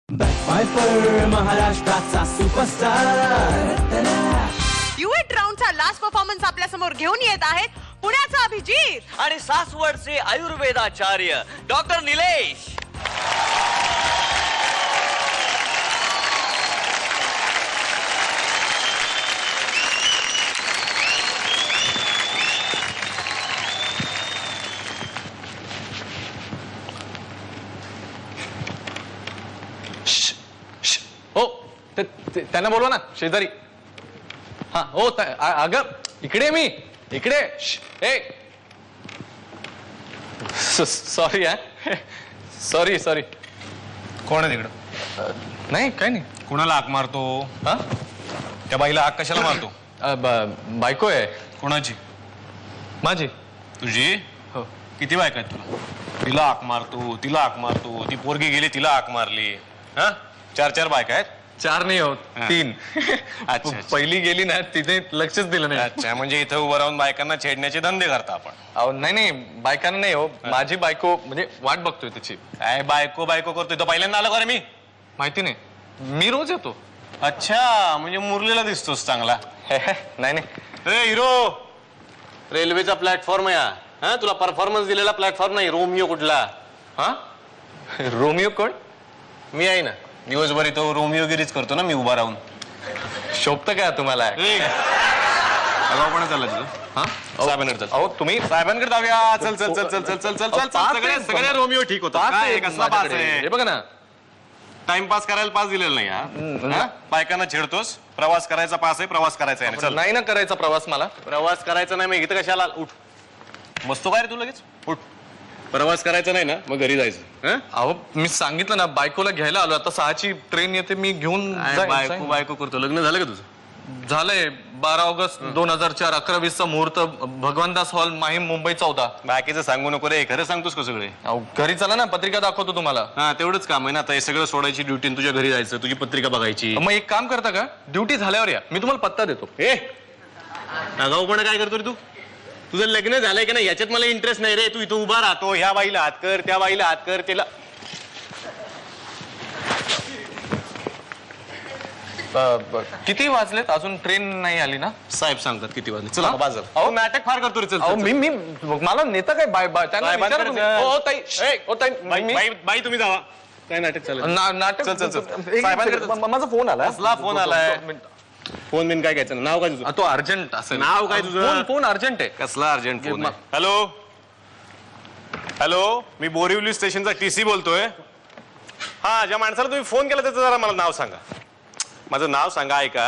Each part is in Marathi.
फायफर महाराष्ट्राचा सुपरस्टार. ड्युएट राऊंडचा लास्ट परफॉर्मन्स आपल्या समोर घेऊन येत आहेत पुण्याचा अभिजित आणि सासवडचे आयुर्वेदाचार्य डॉक्टर निलेश. हो त्यांना बोलवा ना शेजारी. हा हो अगं इकडे मी इकडे. Sorry sorry sorry. कोण आहे तिकडं? नाही काय नाही. कोणाला हाक मारतो? हा त्या बाईला हाक कशाला मारतो? बायको आहे कोणाची? माझी. तुझी? हो. किती बायका आहेत तुला? तिला हाक मारतो, तिला हाक मारतो, ती पोरगी गेली तिला हाक मारली. हा 4 बायका आहेत? 4 नाही होत, 3. अच्छा. पहिली गेली ना तिथे लक्षच दिलं नाही. अच्छा, म्हणजे इथं उभं राहून बायकांना छेडण्याचे धंदे करता आपण? अहो नाही बायकांना नाही हो, माझी बायको म्हणजे वाट बघतोय त्याची. काय बायको बायको करतोय? तो पहिल्यांदा आला का रे? मी माहिती नाही, मी रोज येतो. अच्छा, म्हणजे मुरलेला दिसतोस चांगला. नाही ए हिरो, रेल्वेचा प्लॅटफॉर्म आहे हा. तुला परफॉर्मन्स दिलेला प्लॅटफॉर्म नाही. रोमियो कुठला? हा रोमियो कोण? मी आहे ना, दिवसभर इथं रोमियोगिरीच करतो ना मी उभा राहून. शोभत का तुम्हाला? पण चालला तुझं? हा साहेबांकडे चल. अहो तुम्ही साहेबांकडे जाऊया. चल चल चल चल चल चल चल चल चल. सगळे रोमियो ठीक होता. काय कसला पास आहे? हे बघा ना, टाइमपास करायला पास दिलेला नाही हा. बायकांना छेडतोस. प्रवास करायचा पास आहे, प्रवास करायचा आहे. चल. नाही ना करायचा प्रवास मला. प्रवास करायचा नाही मग इथं कशाला? उठ. बसतो काय रे तू लगेच? उठ. प्रवास करायचा नाही ना मग घरी जायचं. अहो मी सांगितलं ना बायकोला घ्यायला आलो. आता 6ची ट्रेन येते, मी घेऊन बायको बायको करतो. लग्न झालं का तुझं? झालंय. 12 ऑगस्ट 2004 11:20 मुहूर्त, भगवानदास हॉल, माहीम, मुंबई 14. बाकीचं सांगू नको रे. खरं सांगतोस का सगळे? अहो घरी चला ना, पत्रिका दाखवतो तुम्हाला. हा तेवढंच काम आहे ना. आता हे सगळं सोडायची ड्युटी, तुझ्या घरी जायचं, तुझी पत्रिका बघायची. मग एक काम करता का, ड्युटी झाल्यावर या, मी तुम्हाला पत्ता देतो. ए आगाऊपणा काय करतो रे तू? तुझं लग्न झालंय की नाही याच्यात मला इंटरेस्ट नाही रे. तू इथं उभा राहतो, ह्या बाईला हात कर, त्या बाईला हात कर, त्याला. किती वाजलेत? अजून ट्रेन नाही आली ना? साहेब सांगतात किती वाजले. चला हा? बाजार. अहो, नाटक फार करतो रे. चल अहो चल, मी मला नेता काय त्यांना साहेबांकडे विचारा तुम्ही. चल. हो ताई, हो ताई, बाई तुम्ही जावा. काय नाटक चालू? नाटक. चल, चल, चल. एक साहेबांकडे मिनिट, माझा फोन आला. कसला फोन आलाय? फोन बिन काय घ्यायचं? नाव काय तुझं? तो अर्जंट असेल. नाव काय तुझं? फोन अर्जंट आहे. कसला अर्जंट फोन? हॅलो हॅलो, मी बोरिवली स्टेशनचा TC बोलतोय. हा, ज्या माणसाला तुम्ही फोन केला त्याचं जरा मला नाव सांगा. माझं नाव सांगा. ऐका.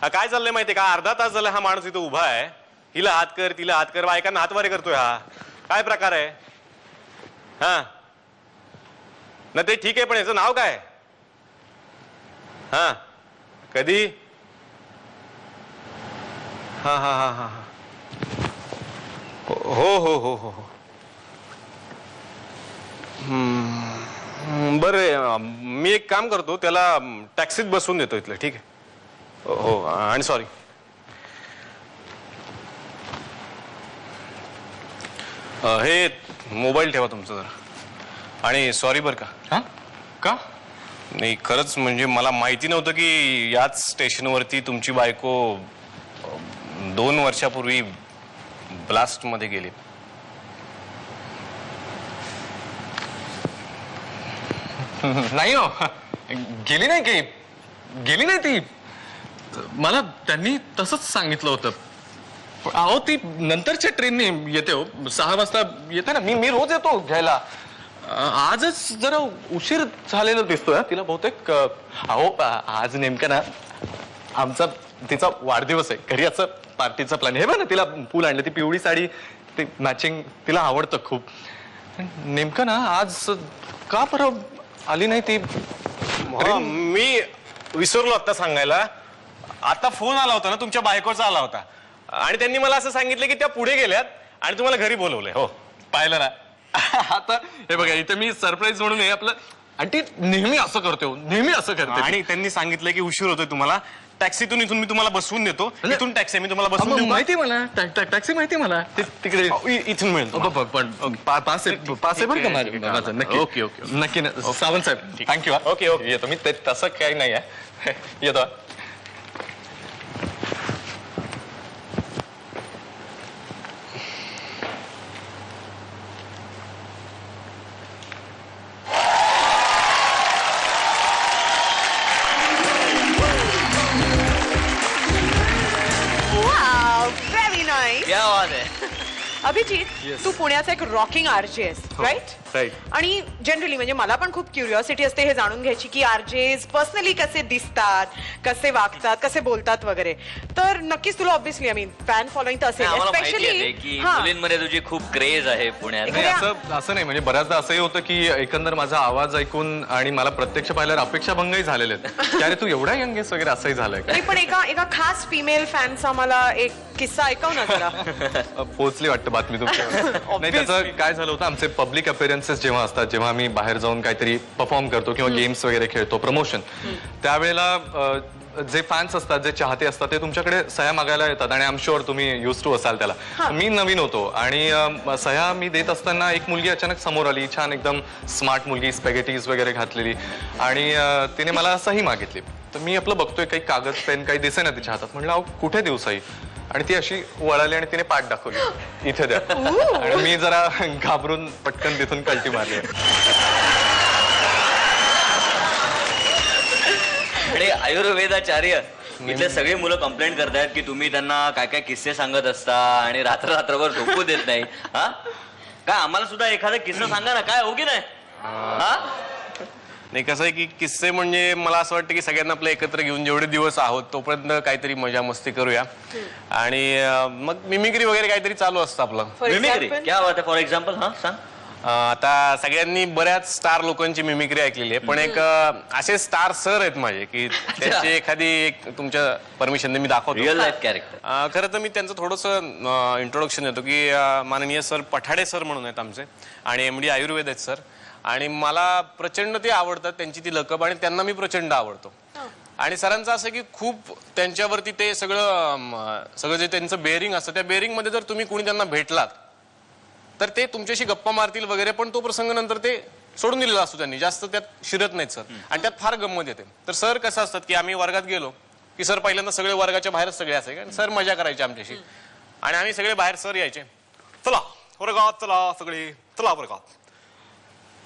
हा काय चाललंय माहितीये का? अर्धा तास झाला हा माणूस इथं उभा आहे. हिला हात कर, तिला हात कर, बायकांना हातवारे करतोय. हा काय प्रकार आहे? हा ना, ते ठीक आहे पण याचं नाव काय? हा कधी? हा हा हा हा हा हो हो हो हो हो. बरं, मी एक काम करतो, त्याला टॅक्सीत बसवून देतो इथलं. ठीक आहे हो. आणि सॉरी. हे मोबाईल ठेवा तुमचा जरा. आणि सॉरी बरं का. हा का? नाही खरंच, म्हणजे मला माहिती नव्हतं की याच स्टेशनवरती तुमची बायको 2 वर्षापूर्वी ब्लास्ट मध्ये गेली. नाही हो, गेली नाही की, गेली नाही ती. मला त्यांनी तसंच सांगितलं होतं. अहो ती नंतरच्या ट्रेनने येते हो, 6 वाजता येते ना. मी रोज येतो घ्यायला. आजच जरा उशीर झालेला दिसतोय तिला बहुतेक. अहो आज नेमकं ना आमचा तिचा वाढदिवस आहे. घरी असं पार्टीचा प्लॅन. हे बघ ना, तिला फुल आणलं, ती पिवळी साडी, ती मॅचिंग तिला आवडतं खूप. नेमकं ना आज का बरं आली नाही ती? मी विसरलो आता सांगायला. आता फोन आला होता ना, तुमच्या बायकोचा आला होता आणि त्यांनी मला असं सांगितलं की त्या पुढे गेल्यात आणि तुम्हाला घरी बोलवलंय. हो पाहिलं ना. आता हे बघा, इथे मी सरप्राईज म्हणून हे आपलं आणि ती नेहमी असं करते हो, नेहमी असं करते. आणि त्यांनी सांगितलं की उशीर होतोय तुम्हाला, टॅक्सीतून इथून मी तुम्हाला बसवून देतो, इथून टॅक्सी मी तुम्हाला बसवून देऊ का? माहिती मला टॅक्सी माहिती मला तिकडे इथून मिळेल तुम्हाला. पण पास आहे बरं का माझं. नक्की ओके नक्की सावंत साहेब थँक्यू. ओके ओके येतो मी, तसं काही नाही आहे. येतो. Very nice. क्या बात आहे. अभिजित, तू पुण्याचा एक रॉकिंग आरजे आहेस, राईट? राईट. आणि जनरली म्हणजे मला पण खूप क्युरिओसिटी असते हे जाणून घ्यायची की आरजेस पर्सनली कसे दिसतात, कसे वागतात, कसे बोलतात वगैरे. तर नक्कीच तुला ऑब्व्हियसली फॅन फॉलोइंग तर असेल, आम्हाला माहिती आहे की मुलींमध्ये तुझी खूप क्रेज आहे पुण्यात. नाही असं नाही, म्हणजे बऱ्याचदा असंही होतं की एकंदर माझा आवाज ऐकून आणि मला प्रत्यक्ष पाहिल्यावर अपेक्षाभंगही झालेले आहेत की अरे तू एवढा यंग आहेस वगैरे, असंही झालंय का? पण एका खास फिमेल फॅनचा मला एक किस्सा ऐकव ना जरा. पोहोचली वाटतं बातमी तुमच्या. नाही, त्याचं काय झालं होतं, आमचे पब्लिक अपिअरन्सेस जेव्हा असतात, जेव्हा आम्ही बाहेर जाऊन काहीतरी परफॉर्म करतो किंवा गेम्स वगैरे खेळतो, प्रमोशन, त्यावेळेला जे फॅन्स असतात, जे चाहते असतात, ते तुमच्याकडे सह्या मागायला येतात. आणि आय एम शुअर तुम्ही युज टू असाल त्याला. मी नवीन होतो आणि सह्या मी देत असताना एक मुलगी अचानक समोर आली, छान एकदम स्मार्ट मुलगी, स्पॅगेटीज वगैरे घातलेली, आणि तिने मला सही मागितली. तर मी आपलं बघतोय काही कागद पेन काही दिसे ना तिच्या हातात. म्हटलं अहो कुठे देऊ सही? आणि ती अशी वळाली आणि तिने पाठ दाखवली, इथे द्या. आणि मी जरा घाबरून पटकन तिथून कल्टी मारली. आणि आयुर्वेदाचार्य इथले सगळे मुलं कंप्लेंट करतायत की तुम्ही त्यांना काय काय किस्से सांगत असता आणि रात्रभर झोपू देत नाही. हा काय, आम्हाला सुद्धा एखादा किस्सा सांगा ना, काय हो की नाही? हा नाही, कसं आहे की किस्से म्हणजे मला असं वाटतं की सगळ्यांना आपलं एकत्र घेऊन जेवढे दिवस आहोत तोपर्यंत काहीतरी मजा मस्ती करूया. आणि मग मिमिक्री वगैरे काहीतरी चालू असतं आपलं. मिमिक्री क्या बात आहे. फॉर एक्झाम्पल हा सांग. आता सगळ्यांनी बऱ्याच स्टार लोकांची मिमिक्री ऐकलेली आहे, पण एक असे स्टार सर आहेत माझे की त्यांची एखादी एक तुमच्या परमिशनने मी दाखवतो. Real life character. खरं तर मी त्यांचं थोडंसं इंट्रोडक्शन देतो की माननीय सर पठाडे सर म्हणून आहेत आमचे, आणि MD आयुर्वेद आहेत सर. आणि मला प्रचंड ते आवडतात, त्यांची ती लकब, आणि त्यांना मी प्रचंड आवडतो. आणि सरांचं असं की खूप त्यांच्यावरती ते सगळं जे त्यांचं बेअरिंग असतं, त्या बेअरिंग मध्ये जर तुम्ही कोणी त्यांना भेटलात तर ते तुमच्याशी गप्पा मारतील वगैरे, पण तो प्रसंग नंतर ते सोडून दिलेला असतो त्यांनी, जास्त त्यात शिरत नाहीत सर. आणि त्यात फार गंमत येते. तर सर कसं असतात की आम्ही वर्गात गेलो की सर पहिल्यांदा सगळे वर्गाच्या बाहेरच सगळे असायचे आणि सर मजा करायचे आमच्याशी. आणि आम्ही सगळे बाहेर, सर यायचे, चला वर्गात, चला सगळे, चला वर्गात,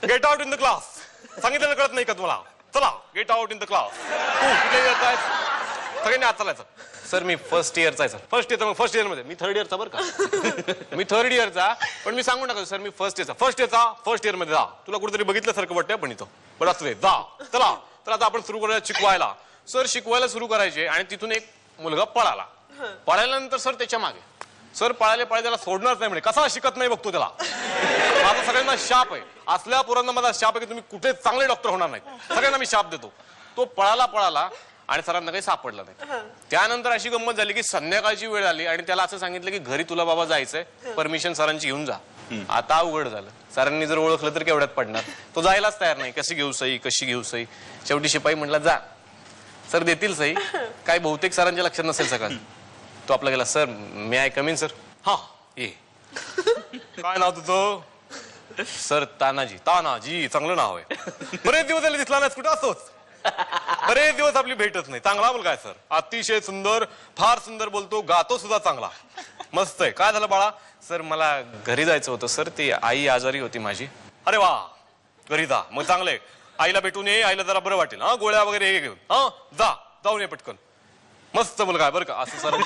get out in the class. सांगितलेलं कळत नाही का तुम्हाला? चला get out in the class. कुठे येत आहे? सगळ्यांनी आत चालायचं. सर मी फर्स्ट इयरचा आहे सर. फर्स्ट इयर, मग फर्स्ट इयर मध्ये मी थर्ड इयरचा बरं का. मी थर्ड इयरचा, पण मी सांगून टाकतो सर मी फर्स्ट इयरचा फर्स्ट इयर मध्ये जा. तुला कुठेतरी बघितल्यासारखं वाटतं पण इथं बरं असू दे, जा. चला तर आता आपण सुरू करूया शिकवायला. सर शिकवायला सुरू करायचे आणि तिथून एक मुलगा पळाला. पळाल्यानंतर सर त्याच्या मागे, सर पळाले त्याला सोडणारच नाही म्हणे, कसा शिकत नाही बघतो त्याला. माझा सगळ्यांना शाप आहे, असल्या पोरांना माझा शाप आहे की तुम्ही कुठे चांगले डॉक्टर होणार नाही, सगळ्यांना मी शाप देतो. तो पळाला आणि सरांना काही सापडला नाही. त्यानंतर अशी गंमत झाली की संध्याकाळची वेळ आली आणि त्याला असं सांगितलं की घरी तुला बाबा जायचंय, परमिशन सरांची घेऊन जा. आता अवघड झालं, सरांनी जर ओळखलं तर केवढ्यात पडणार. तो जायलाच तयार नाही, कशी घेऊ सही. शेवटी शिपाई म्हटला जा. सर देतील सही, काय बहुतेक सरांच्या लक्षात नसेल सगळं. तो आपला गेला, sir may I come in sir? हा ये. काय नाव तुझं? सर तानाजी. चांगलं नाव आहे. बरेच दिवस झाले दिसला नाही कुठं? असोच बरेच दिवस आपली भेटच नाही. चांगला मुलगा आहे सर, अतिशय सुंदर, फार सुंदर बोलतो, गातो सुद्धा चांगला, मस्त आहे. काय झालं बाळा? सर मला घरी जायचं होतं सर, ती आई आजारी होती माझी. अरे वा, घरी जा मग, चांगलंय. आईला भेटून ये, आईला जरा बरं वाटेल. हा गोळ्या वगैरे हे घेऊन, हा जाऊन ये पटकन. मस्त मुलगा आहे बरं का. असं सर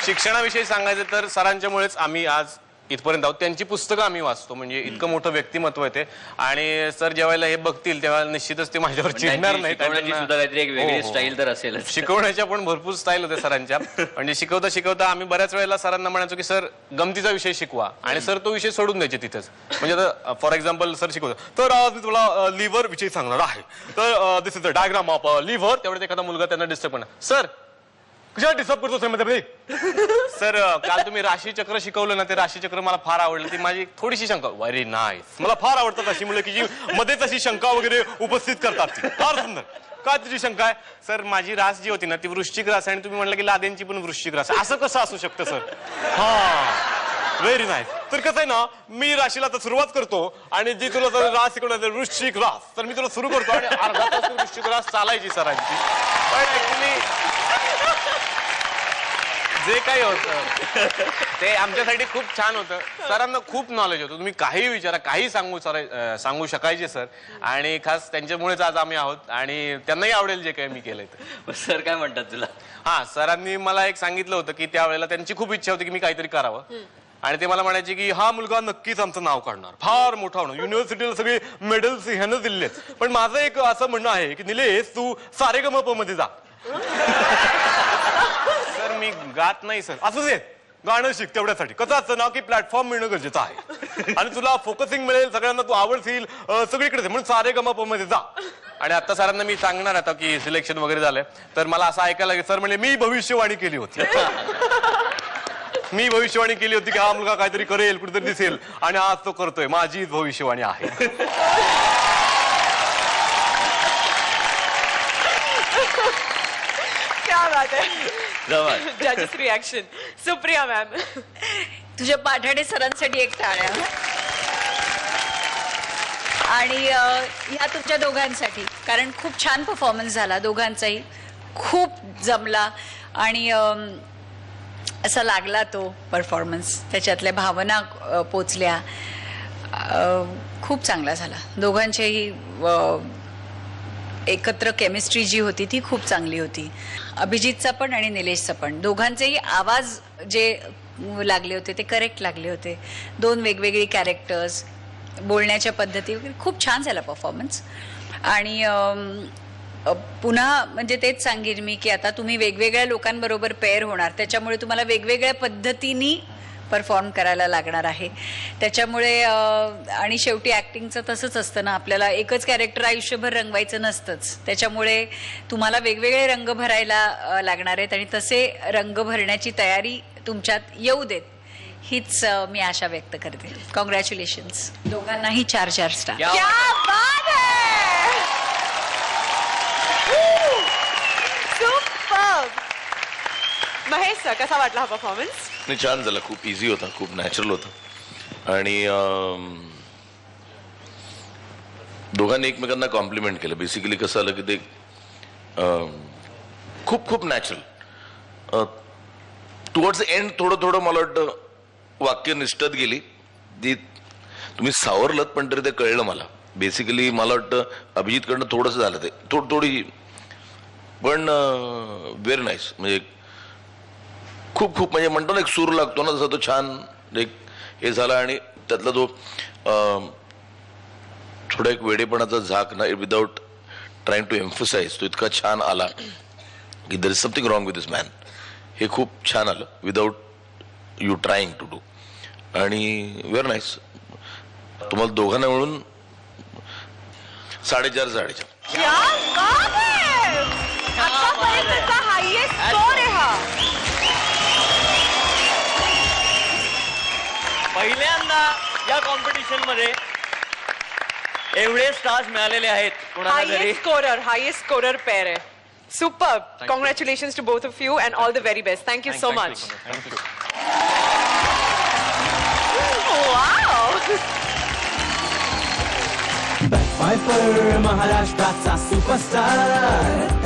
शिक्षणाविषयी सांगायचं तर सरांच्यामुळेच आम्ही आज इथपर्यंत आहोत. त्यांची पुस्तकं आम्ही वाचतो, म्हणजे इतकं मोठं व्यक्तिमत्व आहे ते. आणि सर जेव्हा हे बघतील तेव्हा निश्चितच ते माझ्यावर चिडणार नाही. काहीतरी एक वेगळी स्टाईल तर असेल. शिकवण्याच्या पण भरपूर स्टाईल होते सरांच्या. म्हणजे शिकवता आम्ही बऱ्याच वेळेला सरांना म्हणायचो की सर गमतीचा विषय शिकवा, आणि सर तो विषय सोडून द्यायचे तिथेच. म्हणजे आता फॉर एक्झाम्पल सर शिकवतो तर आज मी तुला लिव्हर विषयी सांगणार आहे, तर this is the diagram of liver. तेवढ्यात एखादा मुलगा त्यांना डिस्टर्ब करणार, सर कशाला डिस्टर्ब करतो सर मध्ये? सर काल तुम्ही राशी चक्र शिकवलं ना, ते राशी चक्र मला फार आवडलं. ती माझी थोडीशी शंका. Very nice. मला फार आवडतात अशी मुलं की जी मध्येच अशी शंका वगैरे उपस्थित करतात. ती फार सुंदर. काय तुझी शंका आहे? सर माझी रास जी होती ना ती वृश्चिक रास आहे आणि तुम्ही म्हणलं की लादेंची पण वृश्चिक रास. असं कसं असू शकतं सर? हा व्हेरी नाईस. तर कसं आहे ना, मी राशीला आता सुरुवात करतो आणि जी तुला जर रास शिकवणार वृश्चिक रास, तर मी तुला सुरू करतो आणि अर्धा तास वृश्चिक रास चालायची सरांची. पण ऍक्च्युली जे काही होतं ते आमच्यासाठी खूप छान होतं. सरांना खूप नॉलेज होतं. तुम्ही काही विचारा, काही सांगू शकायचे सर. आणि खास त्यांच्यामुळेच आज आम्ही आहोत आणि त्यांनाही आवडेल जे काही मी केलंय ते. सर काय म्हणतात तुला? हा, सरांनी मला एक सांगितलं होतं की त्यावेळेला त्यांची खूप इच्छा होती की मी काहीतरी करावं आणि ते मला म्हणायचे की हा मुलगा नक्कीच आमचं नाव काढणार, फार मोठा होणार, युनिव्हर्सिटीला सगळे मेडल्स ह्यानं दिले. पण माझं एक असं म्हणणं आहे की निलेश तू सारेगमप मध्ये जा. सर मी गात नाही सर. असं दे, गाणं शिक तेवढ्यासाठी. कसं असतं ना की प्लॅटफॉर्म मिळणं गरजेचं आहे आणि तुला फोकसिंग मिळेल, सगळ्यांना तू आवडशील, सगळीकडे म्हणून सारेगमप मध्ये जा. आणि आता सरांना मी सांगणार आता की सिलेक्शन वगैरे झालंय, तर मला असं ऐकायला लागेल सर म्हणजे मी भविष्यवाणी केली होती. मी भविष्यवाणी केली होती की हा मुलगा काहीतरी करेल, कुठेतरी दिसेल आणि आज तो करतोय. माझीच भविष्यवाणी आहे. क्या बात आहे. जवळ. जजेस रिॲक्शन. सुप्रिया मॅम. तुझ्या पाठाडे सरांसाठी एक टाळ्या. आणि ह्या तुमच्या दोघांसाठी, कारण खूप छान परफॉर्मन्स झाला दोघांचाही, खूप जमला आणि असा लागला तो परफॉर्मन्स, त्याच्यातल्या भावना पोचल्या, खूप चांगला झाला. दोघांच्याही एकत्र केमिस्ट्री जी होती ती खूप चांगली होती. अभिजितचा पण आणि निलेशचा पण, दोघांचेही आवाज जे लागले होते ते करेक्ट लागले होते. दोन वेगवेगळी कॅरेक्टर्स, बोलण्याच्या पद्धती वगैरे खूप छान झाला परफॉर्मन्स. आणि पुन्हा म्हणजे तेच सांगेन मी की आता तुम्ही वेगवेगळ्या लोकांबरोबर पेअर होणार, त्याच्यामुळे तुम्हाला वेगवेगळ्या पद्धतीने परफॉर्म करायला लागणार आहे. त्याच्यामुळे आणि शेवटी ॲक्टिंगचं तसंच असतं ना, आपल्याला एकच कॅरेक्टर आयुष्यभर रंगवायचं नसतंच. त्याच्यामुळे तुम्हाला वेगवेगळे रंग भरायला लागणार आहेत आणि तसे रंग भरण्याची तयारी तुमच्यात येऊ देत, हीच मी आशा व्यक्त करते. कॉंग्रॅच्युलेशन्स दोघांनाही 4 स्टार. क्या बात है. सुपर. महेश सर, कसा वाटला हा परफॉर्मन्स? नाही, छान झाला. खूप इझी होता, खूप नॅचरल होता आणि दोघांनी एकमेकांना कॉम्प्लिमेंट केलं. बेसिकली कसं आलं की ते खूप खूप नॅचरल. टुवर्ड्स एंड थोडं मला वाटतं वाक्य निष्ठत गेली ती, तुम्ही सावरलत पण तरी ते कळलं मला. बेसिकली मला वाटतं अभिजितकडनं थोडंसं झालं ते, थोडी पण व्हेरी नाईस. म्हणजे खूप म्हणजे म्हणतो ना एक सूर लागतो ना, तसा तो छान एक हे झाला. आणि त्यातला तो थोडा एक वेडेपणाचा झाक ना, विदाउट ट्राईंग टू एम्फसाइज, तो इतका छान आला की there is something wrong with this man. हे खूप छान आलं without you trying to do. आणि व्हेरी नाईस. तुम्हाला दोघांना मिळून 4.5. क्या बात है. आतापर्यंतचा हायएस्ट स्कोर आहे हा. पहिल्यांदा या कॉम्पिटिशन मध्ये एवढे स्टार्स मिळालेले आहेत कोणाला तरी. हायएस्ट स्कोरर पेअर आहे. Super. Congratulations to both of you and all the very best. Thank you so much. Wow. Backfire महाराष्ट्राचा सुपरस्टार.